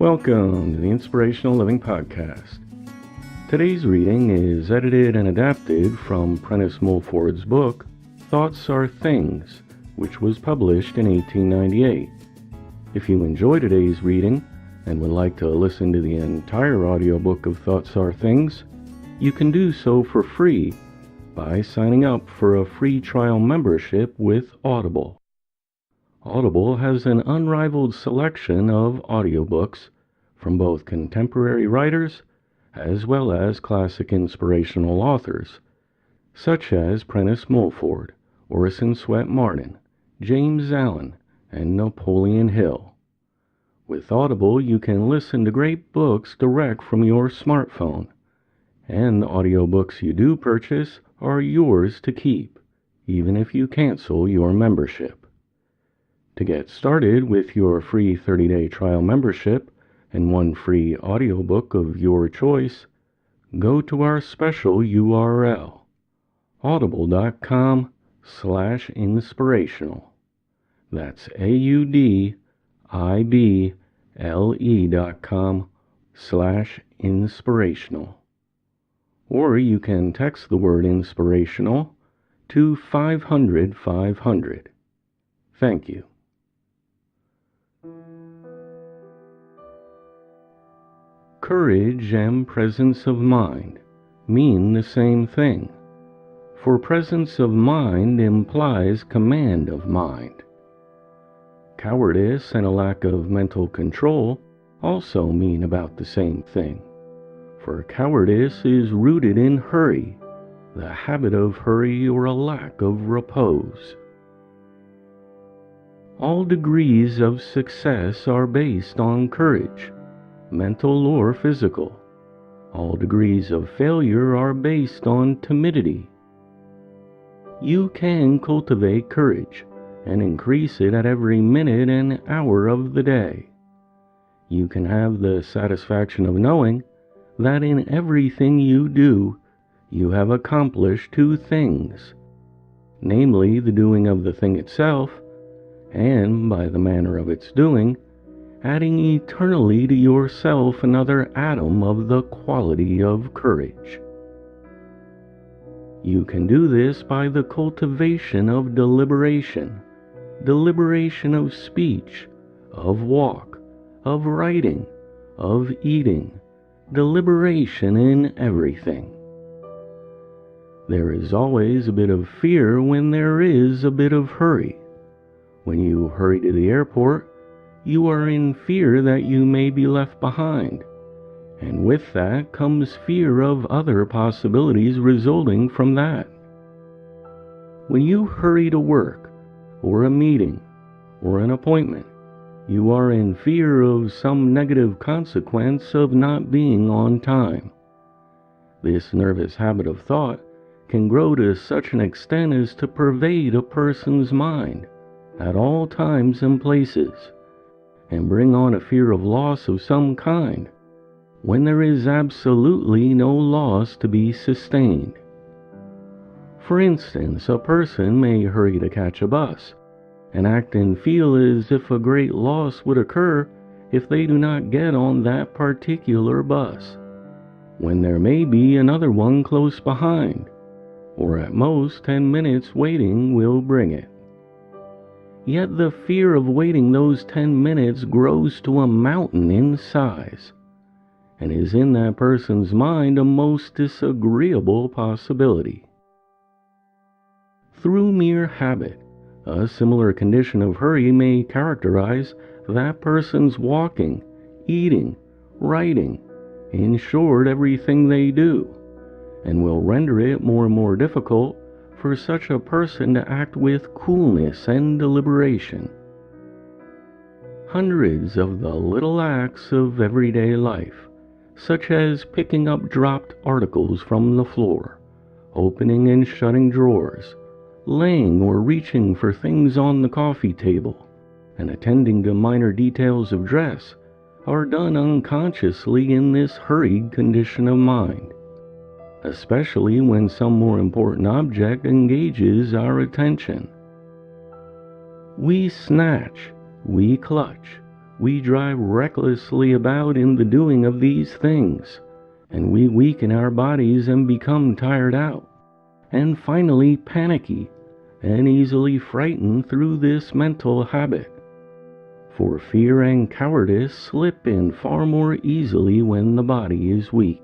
Welcome to the Inspirational Living Podcast. Today's reading is edited and adapted from Prentice Mulford's book, Thoughts Are Things, which was published in 1898. If you enjoy today's reading and would like to listen to the entire audiobook of Thoughts Are Things, you can do so for free by signing up for a free trial membership with Audible. Audible has an unrivaled selection of audiobooks from both contemporary writers as well as classic inspirational authors, such as Prentice Mulford, Orison Swett Martin, James Allen, and Napoleon Hill. With Audible, you can listen to great books direct from your smartphone, and the audiobooks you do purchase are yours to keep, even if you cancel your membership. To get started with your free 30-day trial membership and one free audiobook of your choice, go to our special URL, audible.com/inspirational. That's audible.com/inspirational. Or you can text the word inspirational to 500-500. Thank you. Courage and presence of mind mean the same thing, for presence of mind implies command of mind. Cowardice and a lack of mental control also mean about the same thing, for cowardice is rooted in hurry, the habit of hurry or a lack of repose. All degrees of success are based on courage, mental or physical. All degrees of failure are based on timidity. You can cultivate courage and increase it at every minute and hour of the day. You can have the satisfaction of knowing that in everything you do, you have accomplished two things, namely the doing of the thing itself, and by the manner of its doing, adding eternally to yourself another atom of the quality of courage. You can do this by the cultivation of deliberation of speech, of walk, of writing, of eating, deliberation in everything. There is always a bit of fear when there is a bit of hurry. When you hurry to the airport, you are in fear that you may be left behind, and with that comes fear of other possibilities resulting from that. When you hurry to work, or a meeting, or an appointment, you are in fear of some negative consequence of not being on time. This nervous habit of thought can grow to such an extent as to pervade a person's mind at all times and places, and bring on a fear of loss of some kind, when there is absolutely no loss to be sustained. For instance, a person may hurry to catch a bus, and act and feel as if a great loss would occur if they do not get on that particular bus, when there may be another one close behind, or at most 10 minutes waiting will bring it. Yet the fear of waiting those 10 minutes grows to a mountain in size, and is in that person's mind a most disagreeable possibility. Through mere habit, a similar condition of hurry may characterize that person's walking, eating, writing, in short, everything they do, and will render it more and more difficult for such a person to act with coolness and deliberation. Hundreds of the little acts of everyday life, such as picking up dropped articles from the floor, opening and shutting drawers, laying or reaching for things on the coffee table, and attending to minor details of dress, are done unconsciously in this hurried condition of mind, especially when some more important object engages our attention. We snatch, we clutch, we drive recklessly about in the doing of these things, and we weaken our bodies and become tired out, and finally panicky and easily frightened through this mental habit. For fear and cowardice slip in far more easily when the body is weak.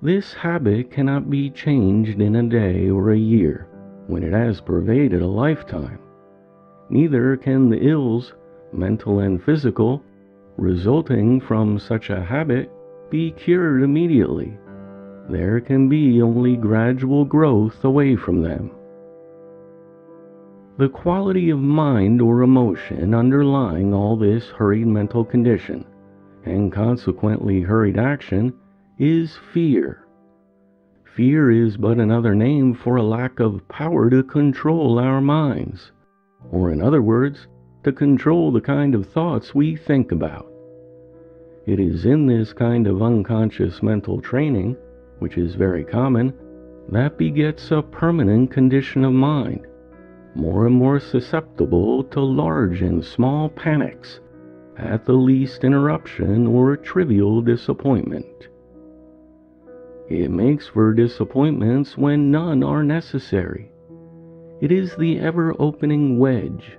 This habit cannot be changed in a day or a year when it has pervaded a lifetime. Neither can the ills, mental and physical, resulting from such a habit be cured immediately. There can be only gradual growth away from them. The quality of mind or emotion underlying all this hurried mental condition, and consequently hurried action, is fear. Fear is but another name for a lack of power to control our minds, or in other words, to control the kind of thoughts we think about. It is in this kind of unconscious mental training, which is very common, that begets a permanent condition of mind, more and more susceptible to large and small panics at the least interruption or trivial disappointment. It makes for disappointments when none are necessary. It is the ever-opening wedge,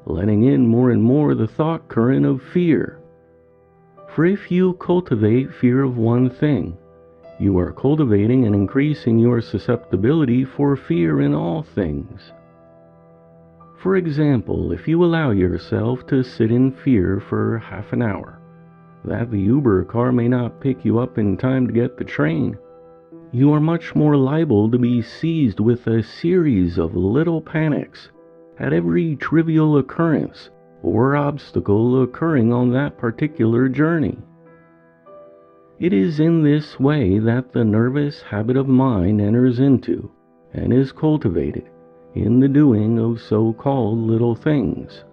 letting in more and more the thought current of fear. For if you cultivate fear of one thing, you are cultivating and increasing your susceptibility for fear in all things. For example, if you allow yourself to sit in fear for half an hour, that the Uber car may not pick you up in time to get the train, you are much more liable to be seized with a series of little panics at every trivial occurrence or obstacle occurring on that particular journey. It is in this way that the nervous habit of mind enters into and is cultivated in the doing of so-called little things.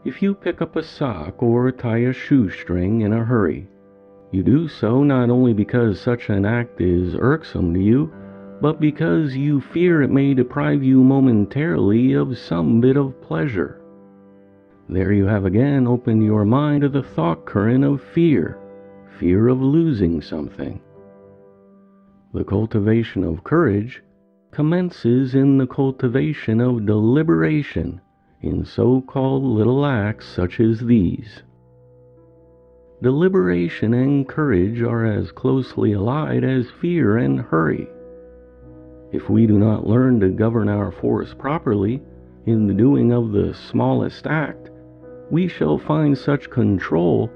If you pick up a sock or tie a shoestring in a hurry, you do so not only because such an act is irksome to you, but because you fear it may deprive you momentarily of some bit of pleasure. There you have again opened your mind to the thought current of fear of losing something. The cultivation of courage commences in the cultivation of deliberation in so-called little acts such as these. Deliberation and courage are as closely allied as fear and hurry. If we do not learn to govern our force properly in the doing of the smallest act, we shall find such control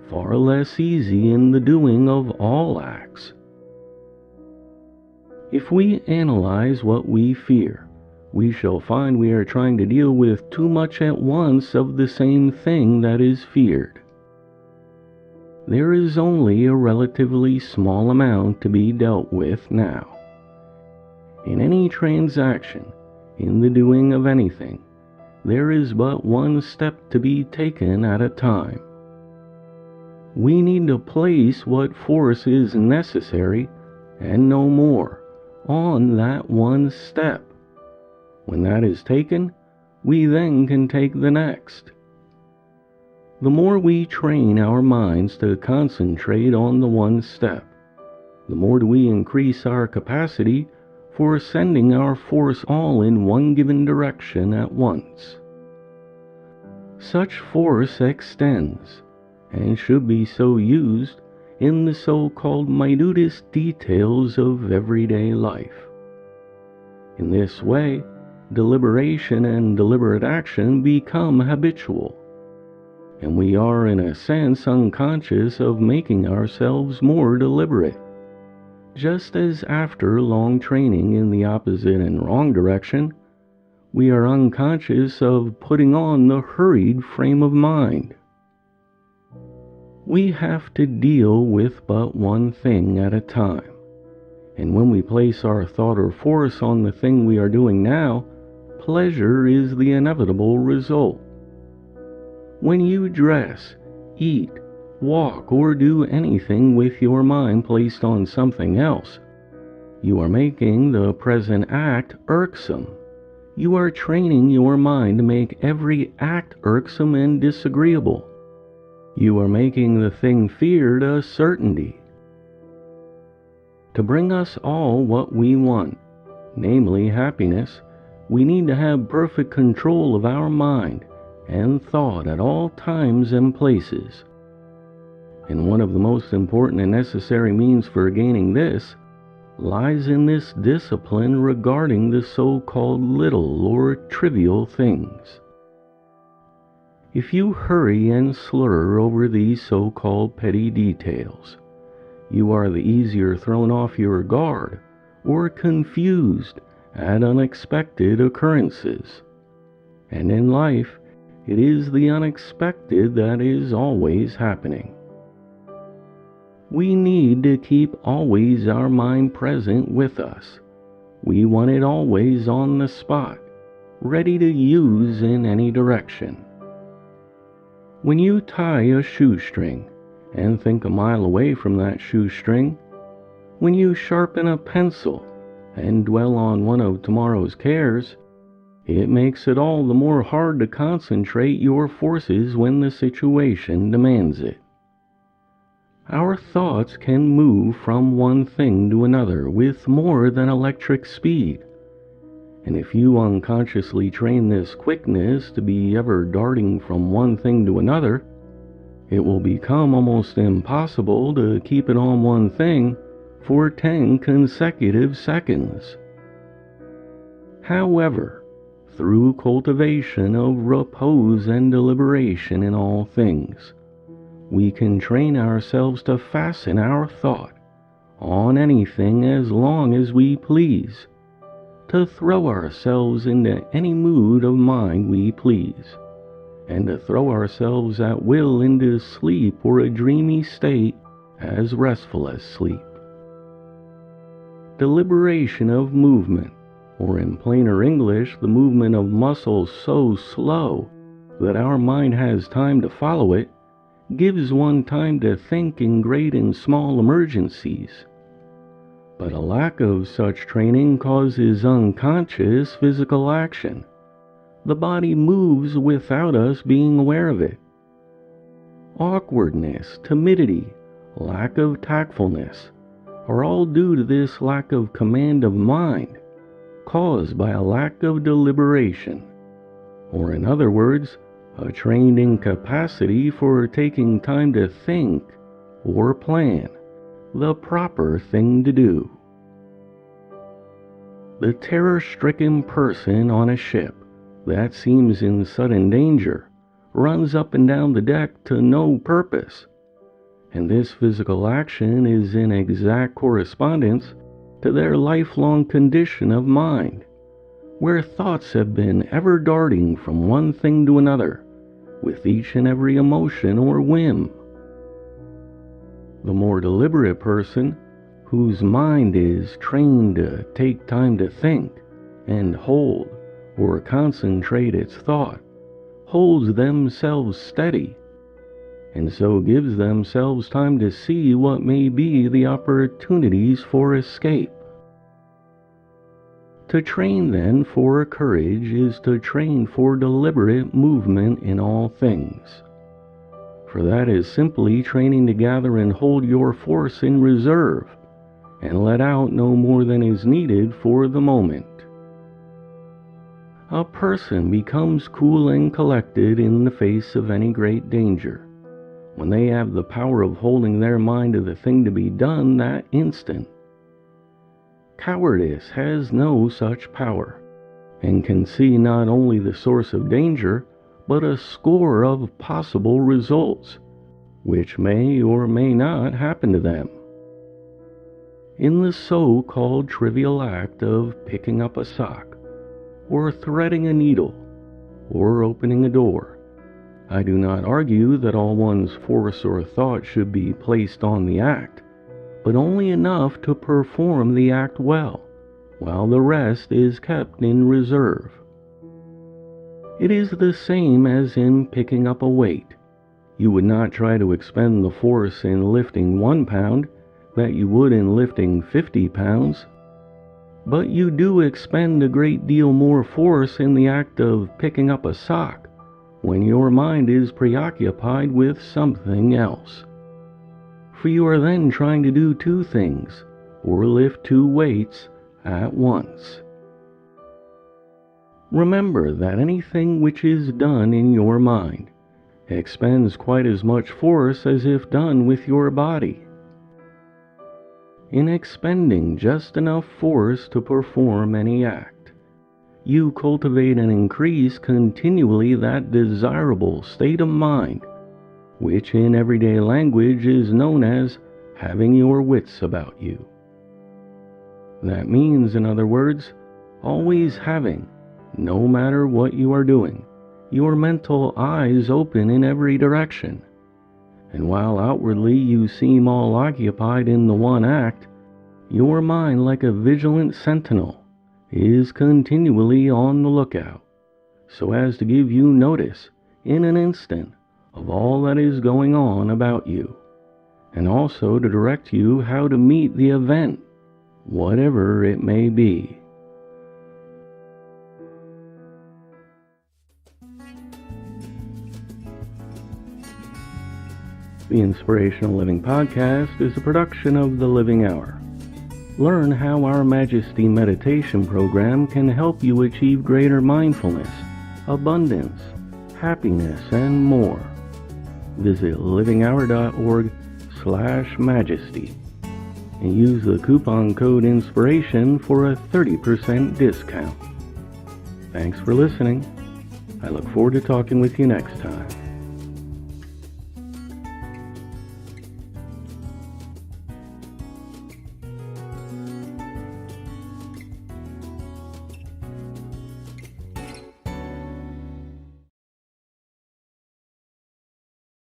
far less easy in the doing of all acts. If we analyze what we fear, we shall find we are trying to deal with too much at once of the same thing that is feared. There is only a relatively small amount to be dealt with now. In any transaction, in the doing of anything, there is but one step to be taken at a time. We need to place what force is necessary, and no more, on that one step. When that is taken, we then can take the next. The more we train our minds to concentrate on the one step, the more do we increase our capacity for sending our force all in one given direction at once. Such force extends, and should be so used, in the so-called minutest details of everyday life. In this way, deliberation and deliberate action become habitual, and we are in a sense unconscious of making ourselves more deliberate, just as after long training in the opposite and wrong direction, we are unconscious of putting on the hurried frame of mind. We have to deal with but one thing at a time, and when we place our thought or force on the thing we are doing now, pleasure is the inevitable result. When you dress, eat, walk, or do anything with your mind placed on something else, you are making the present act irksome. You are training your mind to make every act irksome and disagreeable. You are making the thing feared a certainty. To bring us all what we want, namely happiness, we need to have perfect control of our mind and thought at all times and places. And one of the most important and necessary means for gaining this lies in this discipline regarding the so-called little or trivial things. If you hurry and slur over these so-called petty details, you are the easier thrown off your guard or confused at unexpected occurrences. And in life, it is the unexpected that is always happening. We need to keep always our mind present with us. We want it always on the spot, ready to use in any direction. When you tie a shoestring and think a mile away from that shoestring, when you sharpen a pencil and dwell on one of tomorrow's cares, it makes it all the more hard to concentrate your forces when the situation demands it. Our thoughts can move from one thing to another with more than electric speed. And if you unconsciously train this quickness to be ever darting from one thing to another, it will become almost impossible to keep it on one thing for 10 consecutive seconds. However, through cultivation of repose and deliberation in all things, we can train ourselves to fasten our thought on anything as long as we please, to throw ourselves into any mood of mind we please, and to throw ourselves at will into sleep or a dreamy state as restful as sleep. Deliberation of movement, or in plainer English, the movement of muscles so slow that our mind has time to follow it, gives one time to think in great and small emergencies. But a lack of such training causes unconscious physical action. The body moves without us being aware of it. Awkwardness, timidity, lack of tactfulness are all due to this lack of command of mind, caused by a lack of deliberation, or in other words, a trained incapacity for taking time to think or plan the proper thing to do. The terror-stricken person on a ship that seems in sudden danger runs up and down the deck to no purpose, and this physical action is in exact correspondence to their lifelong condition of mind, where thoughts have been ever darting from one thing to another, with each and every emotion or whim. The more deliberate person, whose mind is trained to take time to think and hold or concentrate its thought, holds themselves steady, and so gives themselves time to see what may be the opportunities for escape. To train then for courage is to train for deliberate movement in all things. For that is simply training to gather and hold your force in reserve, and let out no more than is needed for the moment. A person becomes cool and collected in the face of any great danger, when they have the power of holding their mind to the thing to be done that instant. Cowardice has no such power, and can see not only the source of danger, but a score of possible results, which may or may not happen to them. In the so-called trivial act of picking up a sock, or threading a needle, or opening a door, I do not argue that all one's force or thought should be placed on the act, but only enough to perform the act well, while the rest is kept in reserve. It is the same as in picking up a weight. You would not try to expend the force in lifting 1 pound that you would in lifting 50 pounds. But you do expend a great deal more force in the act of picking up a sock when your mind is preoccupied with something else. For you are then trying to do two things, or lift two weights at once. Remember that anything which is done in your mind expends quite as much force as if done with your body. In expending just enough force to perform any act, you cultivate and increase continually that desirable state of mind, which in everyday language is known as having your wits about you. That means, in other words, always having, no matter what you are doing, your mental eyes open in every direction. And while outwardly you seem all occupied in the one act, your mind, like a vigilant sentinel, is continually on the lookout, so as to give you notice in an instant of all that is going on about you, and also to direct you how to meet the event, whatever it may be. The Inspirational Living podcast is a production of The Living Hour. Learn how our Majesty meditation program can help you achieve greater mindfulness, abundance, happiness, and more. Visit livinghour.org/majesty and use the coupon code INSPIRATION for a 30% discount. Thanks for listening. I look forward to talking with you next time.